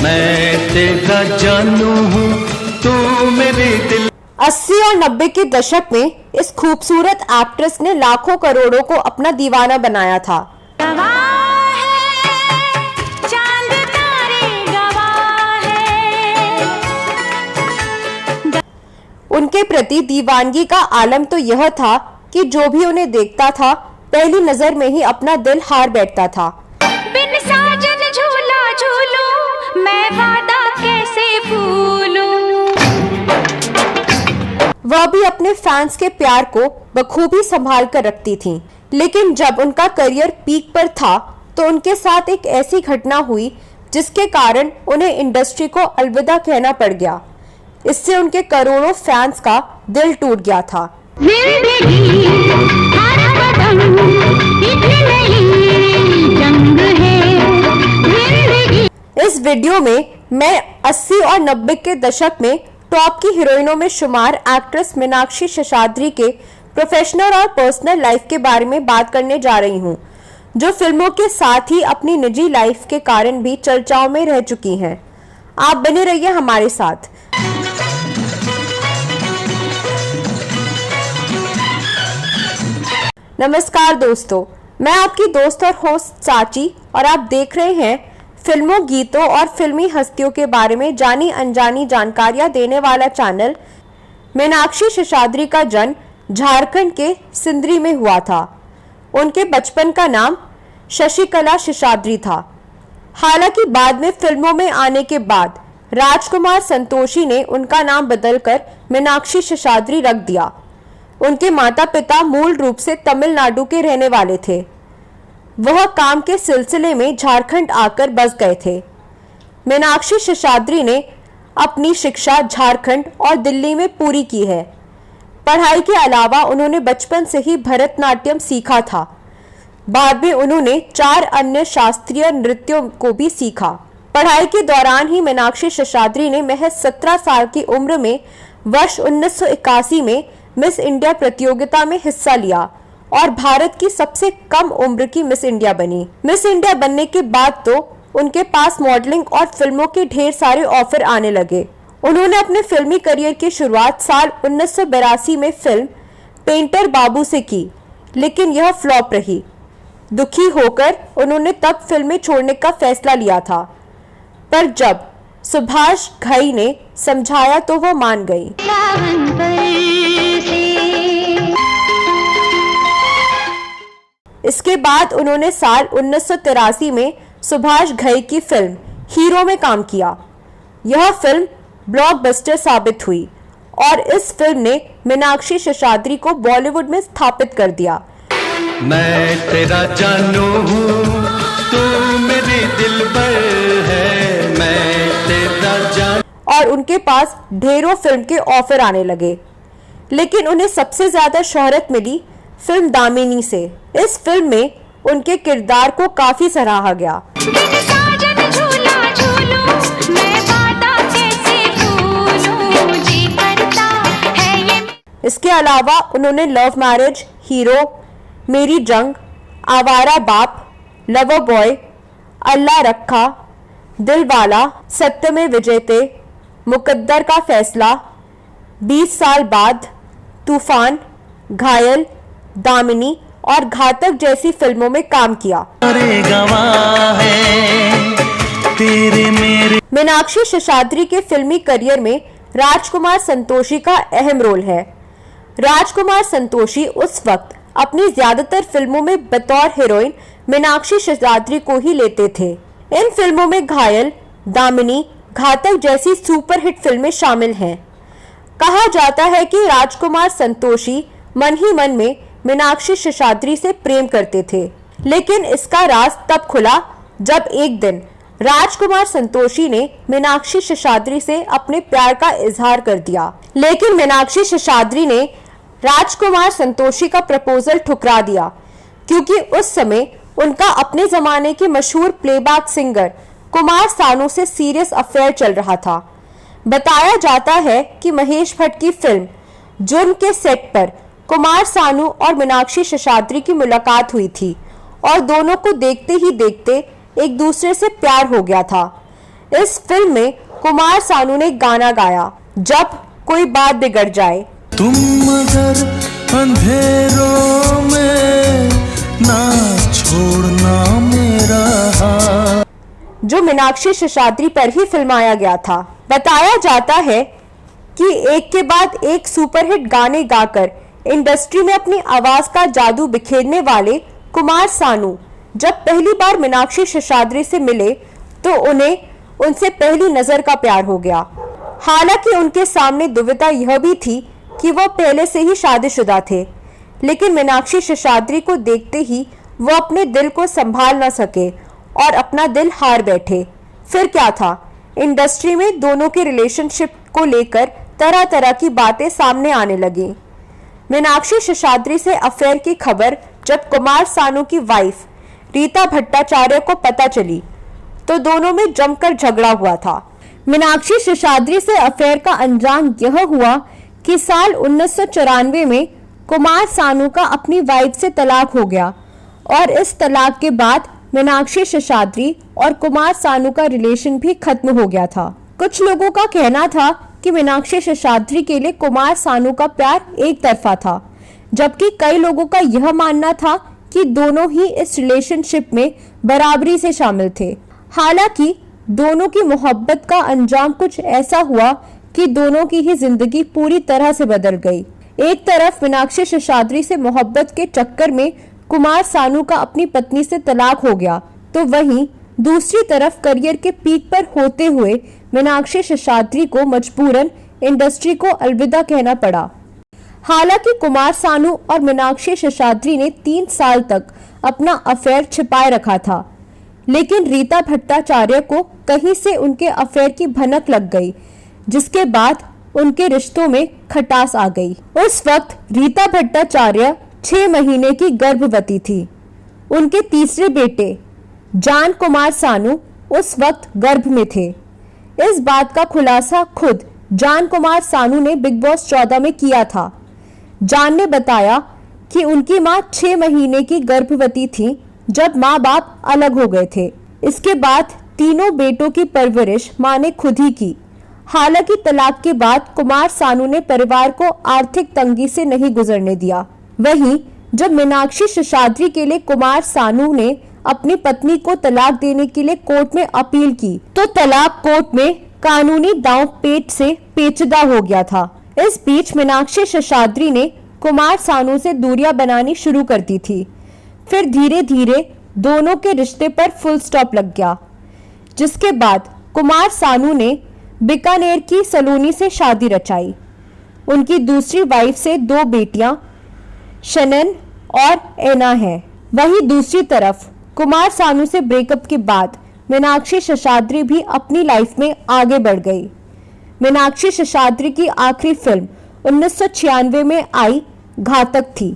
मैं तेरा जानू हूँ, तू मेरे दिल। 80 और 90 के दशक में इस खूबसूरत एक्ट्रेस ने लाखों करोड़ों को अपना दीवाना बनाया था। उनके प्रति दीवानगी का आलम तो यह था कि जो भी उन्हें देखता था पहली नजर में ही अपना दिल हार बैठता था। बिन साजन झूला झूलूं, मैं वादा कैसे भूलूं। वह भी अपने फैंस के प्यार को बखूबी संभाल कर रखती थीं। लेकिन जब उनका करियर पीक पर था तो उनके साथ एक ऐसी घटना हुई जिसके कारण उन्हें इंडस्ट्री को अलविदा कहना पड़ गया। इससे उनके करोड़ों फैंस का दिल टूट गया था। इस वीडियो में मैं 80 और 90 के दशक में टॉप की हीरोइनों में शुमार एक्ट्रेस मीनाक्षी शेषाद्री के प्रोफेशनल और पर्सनल लाइफ के बारे में बात करने जा रही हूं, जो फिल्मों के साथ ही अपनी निजी लाइफ के कारण भी चर्चाओं में रह चुकी हैं। आप बने रहिए हमारे साथ। नमस्कार दोस्तों, मैं आपकी दोस्त और होस्ट चाची और आप देख रहे हैं फिल्मों, गीतों और फिल्मी हस्तियों के बारे में जानी अनजानी जानकारियां देने वाला चैनल। मीनाक्षी शेषाद्री का जन्म झारखंड के सिंदरी में हुआ था। उनके बचपन का नाम शशिकला शेषाद्री था। हालांकि बाद में फिल्मों में आने के बाद राजकुमार संतोषी ने उनका नाम बदलकर मीनाक्षी शेषाद्री रख दिया। उनके माता पिता मूल रूप से तमिलनाडु के रहने वाले थे। वह काम के सिलसिले में झारखंड आकर बस गए थे। मीनाक्षी शेषाद्री ने अपनी शिक्षा झारखंड और दिल्ली में पूरी की है। पढ़ाई के अलावा उन्होंने बचपन से ही भरतनाट्यम सीखा था। बाद में उन्होंने 4 अन्य शास्त्रीय नृत्यों को भी सीखा। पढ़ाई के दौरान ही मीनाक्षी शेषाद्री ने महज 17 साल की उम्र में वर्ष 1981 में मिस इंडिया प्रतियोगिता में हिस्सा लिया और भारत की सबसे कम उम्र की मिस इंडिया बनी। मिस इंडिया बनने के बाद तो उनके पास मॉडलिंग और फिल्मों के ढेर सारे ऑफर आने लगे। उन्होंने अपने फिल्मी करियर की शुरुआत साल 1982 में फिल्म पेंटर बाबू से की, लेकिन यह फ्लॉप रही। दुखी होकर उन्होंने तब फिल्में छोड़ने का फैसला लिया था, पर जब सुभाष घई ने समझाया तो वह मान गई। इसके बाद उन्होंने साल 1983 में सुभाष घई की फिल्म हीरो में काम किया। यह फिल्म ब्लॉकबस्टर साबित हुई और इस फिल्म ने मीनाक्षी शेषाद्री को बॉलीवुड में स्थापित कर दिया। मैं तेरा जानू हूँ, तू मेरे दिल पर है, मैं तेरा जान। और उनके पास ढेरों फिल्म के ऑफर आने लगे, लेकिन उन्हें सबसे ज्यादा शोहरत मिली फिल्म दामिनी से। इस फिल्म में उनके किरदार को काफी सराहा गया। इसके अलावा उन्होंने लव मैरिज, हीरो, मेरी जंग, आवारा बाप, लवर बॉय, अल्लाह रखा, दिलवाला, सत्य में विजेते, मुकद्दर का फैसला, 20 साल बाद, तूफान, घायल, दामिनी और घातक जैसी फिल्मों में काम किया। मीनाक्षी शेषाद्री के फिल्मी करियर में राजकुमार संतोषी का अहम रोल है। राजकुमार संतोषी उस वक्त अपनी ज्यादातर फिल्मों में बतौर हीरोइन मीनाक्षी शेषाद्री को ही लेते थे। इन फिल्मों में घायल, दामिनी, घातक जैसी सुपरहिट फिल्में शामिल हैं। कहा जाता है कि राजकुमार संतोषी मन ही मन में मीनाक्षी शेषाद्री से प्रेम करते थे, लेकिन इसका राज तब खुला जब एक दिन राजकुमार संतोषी ने मीनाक्षी शेषाद्री से अपने प्यार का इजहार कर दिया। लेकिन मीनाक्षी शेषाद्री ने राजकुमार संतोषी का प्रपोजल ठुकरा दिया, क्योंकि उस समय उनका अपने जमाने के मशहूर प्लेबैक सिंगर कुमार सानू से सीरियस अफेयर चल रहा था। बताया जाता है कि महेश भट्ट की फिल्म जुर्म के सेट पर कुमार सानू और मीनाक्षी शेषाद्री की मुलाकात हुई थी और दोनों को देखते ही देखते एक दूसरे से प्यार हो गया था। इस फिल्म में कुमार सानू ने गाना गाया, जब कोई बात बिगड़ जाए। तुम मगर अंधेरों में ना छोड़ना मेरा हाथ, जो मीनाक्षी शेषाद्री पर ही फिल्माया गया था। बताया जाता है कि एक के बाद एक सुपरहिट गाने गाकर इंडस्ट्री में अपनी आवाज का जादू बिखेरने वाले कुमार सानू जब पहली बार मीनाक्षी शेषाद्री से मिले तो उन्हें उनसे पहली नजर का प्यार हो गया। हालांकि उनके सामने दुविधा यह भी थी कि वह पहले से ही शादीशुदा थे, लेकिन मीनाक्षी शेषाद्री को देखते ही वो अपने दिल को संभाल न सके और अपना दिल हार बैठे। फिर क्या था, इंडस्ट्री में दोनों के रिलेशनशिप को लेकर तरह तरह की बातें सामने आने लगी। मीनाक्षी शेषाद्री से अफेयर की खबर जब कुमार सानू की वाइफ रीता भट्टाचार्य को पता चली तो दोनों में जमकर झगड़ा हुआ था। मीनाक्षी शेषाद्री से अफेयर का अंजाम यह हुआ कि साल 1994 में कुमार सानू का अपनी वाइफ से तलाक हो गया और इस तलाक के बाद मीनाक्षी शेषाद्री और कुमार सानू का रिलेशन भी खत्म हो गया था। कुछ लोगों का कहना था कि मीनाक्षी शेषाद्री के लिए कुमार सानू का प्यार एक तरफा था, जबकि कई लोगों का यह मानना था कि दोनों ही इस रिलेशनशिप में बराबरी से शामिल थे। हालांकि दोनों की मोहब्बत का अंजाम कुछ ऐसा हुआ कि दोनों की ही जिंदगी पूरी तरह से बदल गई। एक तरफ मीनाक्षी शेषाद्री से मोहब्बत के चक्कर में कुमार सानू का अपनी पत्नी से तलाक हो गया, तो वहीं दूसरी तरफ करियर के पीक पर होते हुए मीनाक्षी शेषाद्री को मजबूरन इंडस्ट्री को अलविदा कहना पड़ा। हालांकि कुमार सानू और मीनाक्षी शेषाद्री ने 3 साल तक अपना अफेयर छिपाए रखा था, लेकिन रीता भट्टाचार्य को कहीं से उनके अफेयर की भनक लग गई, जिसके बाद उनके रिश्तों में खटास आ गई। उस वक्त रीता भट्टाचार्य 6 महीने की गर्भवती थी। उनके तीसरे बेटे जान कुमार सानू उस वक्त गर्भ में थे। इस बात का खुलासा खुद जान कुमार सानू ने बिग बॉस 14 में किया था। जान ने बताया कि उनकी मां 6 महीने की गर्भवती थी जब माँ बाप अलग हो गए थे। इसके बाद तीनों बेटों की परवरिश मां ने खुद ही की। हालांकि तलाक के बाद कुमार सानू ने परिवार को आर्थिक तंगी से नहीं गुजरने दिया। वहीं जब मीनाक्षी शेषाद्री के लिए कुमार सानू ने अपनी पत्नी को तलाक देने के लिए कोर्ट में अपील की तो तलाक कोर्ट में कानूनी दांव पेच से पेचीदा हो गया था। इस बीच मीनाक्षी शेषाद्री ने कुमार सानू से दूरियां बनानी शुरू कर दी थी। फिर धीरे धीरे दोनों के रिश्ते पर फुल स्टॉप लग गया, जिसके बाद कुमार सानू ने बीकानेर की सलोनी से शादी रचाई। उनकी दूसरी वाइफ से 2 बेटियां शनन और एना है। वहीं दूसरी तरफ कुमार सानू से ब्रेकअप के बाद मीनाक्षी शेषाद्री भी अपनी लाइफ में आगे बढ़ गई। मीनाक्षी शेषाद्री की आखिरी फिल्म 1996 में आई घातक थी।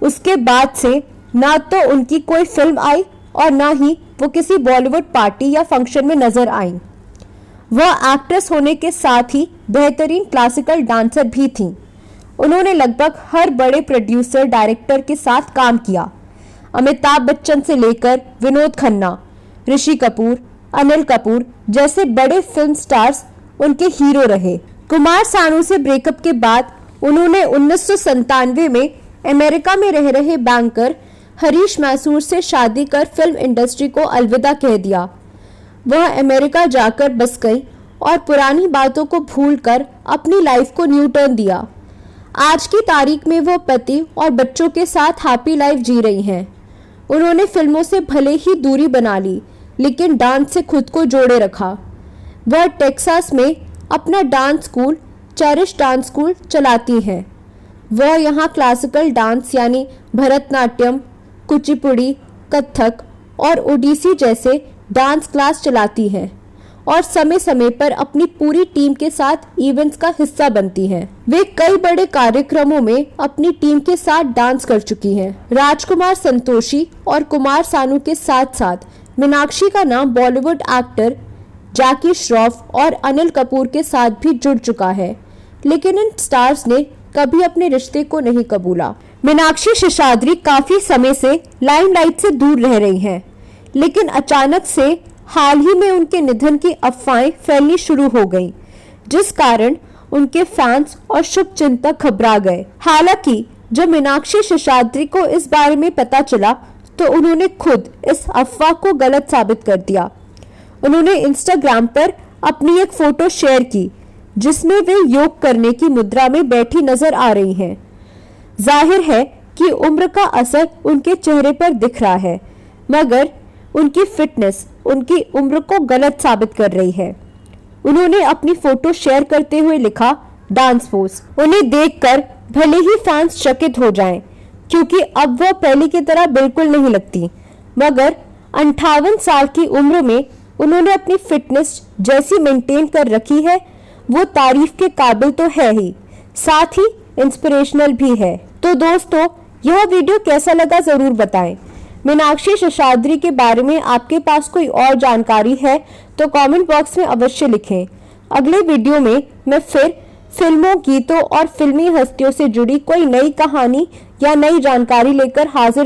उसके बाद से ना तो उनकी कोई फिल्म आई और ना ही वो किसी बॉलीवुड पार्टी या फंक्शन में नजर आई। वह एक्ट्रेस होने के साथ ही बेहतरीन क्लासिकल डांसर भी थीं। उन्होंने लगभग हर बड़े प्रोड्यूसर डायरेक्टर के साथ काम किया। अमिताभ बच्चन से लेकर विनोद खन्ना, ऋषि कपूर, अनिल कपूर जैसे बड़े फिल्म स्टार्स उनके हीरो रहे। कुमार सानू से ब्रेकअप के बाद उन्होंने 1997 में अमेरिका में रह रहे बैंकर हरीश मैसूर से शादी कर फिल्म इंडस्ट्री को अलविदा कह दिया। वह अमेरिका जाकर बस गई और पुरानी बातों को भूलकर अपनी लाइफ को न्यू टर्न दिया। आज की तारीख में वो पति और बच्चों के साथ हैप्पी लाइफ जी रही हैं। उन्होंने फिल्मों से भले ही दूरी बना ली, लेकिन डांस से खुद को जोड़े रखा। वह टेक्सास में अपना dance school cherish dance school चलाती हैं। वह यहाँ क्लासिकल डांस यानी भरतनाट्यम, कुचिपुड़ी, कथक और ओडिसी जैसे डांस क्लास चलाती हैं और समय समय पर अपनी पूरी टीम के साथ इवेंट्स का हिस्सा बनती हैं। वे कई बड़े कार्यक्रमों में अपनी टीम के साथ डांस कर चुकी हैं। राजकुमार संतोषी और कुमार सानू के साथ साथ मीनाक्षी का नाम बॉलीवुड एक्टर जैकी श्रॉफ और अनिल कपूर के साथ भी जुड़ चुका है, लेकिन इन स्टार्स ने कभी अपने रिश्ते को नहीं कबूला। मीनाक्षी शेषाद्री काफी समय से लाइमलाइट से दूर रह रही हैं, लेकिन अचानक से हाल ही में उनके निधन की अफवाहें फैलनी शुरू हो गईं, जिस कारण उनके फैंस और शुभचिंतक घबरा गए। हालांकि जब मीनाक्षी शेषाद्री को इस बारे में पता चला तो उन्होंने खुद इस अफवाह को गलत साबित कर दिया। उन्होंने इंस्टाग्राम पर अपनी एक फोटो शेयर की जिसमें वे योग करने की मुद्रा में बैठी नजर आ रही हैं। जाहिर है कि उम्र का असर उनके चेहरे पर दिख रहा है, मगर उनकी फिटनेस उनकी उम्र को गलत साबित कर रही है। उन्होंने अपनी फोटो शेयर करते हुए लिखा, डांस पोज। उन्हें देखकर भले ही फैंस चकित हो जाएं, क्योंकि अब वह पहले की तरह बिल्कुल नहीं लगती, मगर 58 साल की उम्र में उन्होंने अपनी फिटनेस जैसी मेंटेन कर रखी है, वो तारीफ के काबिल तो है ही, साथ ही इंस्पिरेशनल भी है। तो दोस्तों, यह वीडियो कैसा लगा जरूर बताएं। मीनाक्षी शेषाद्री के बारे में आपके पास कोई और जानकारी है तो कमेंट बॉक्स में अवश्य लिखें। अगले वीडियो में मैं फिर फिल्मों, गीतों और फिल्मी हस्तियों से जुड़ी कोई नई कहानी या नई जानकारी लेकर हाजिर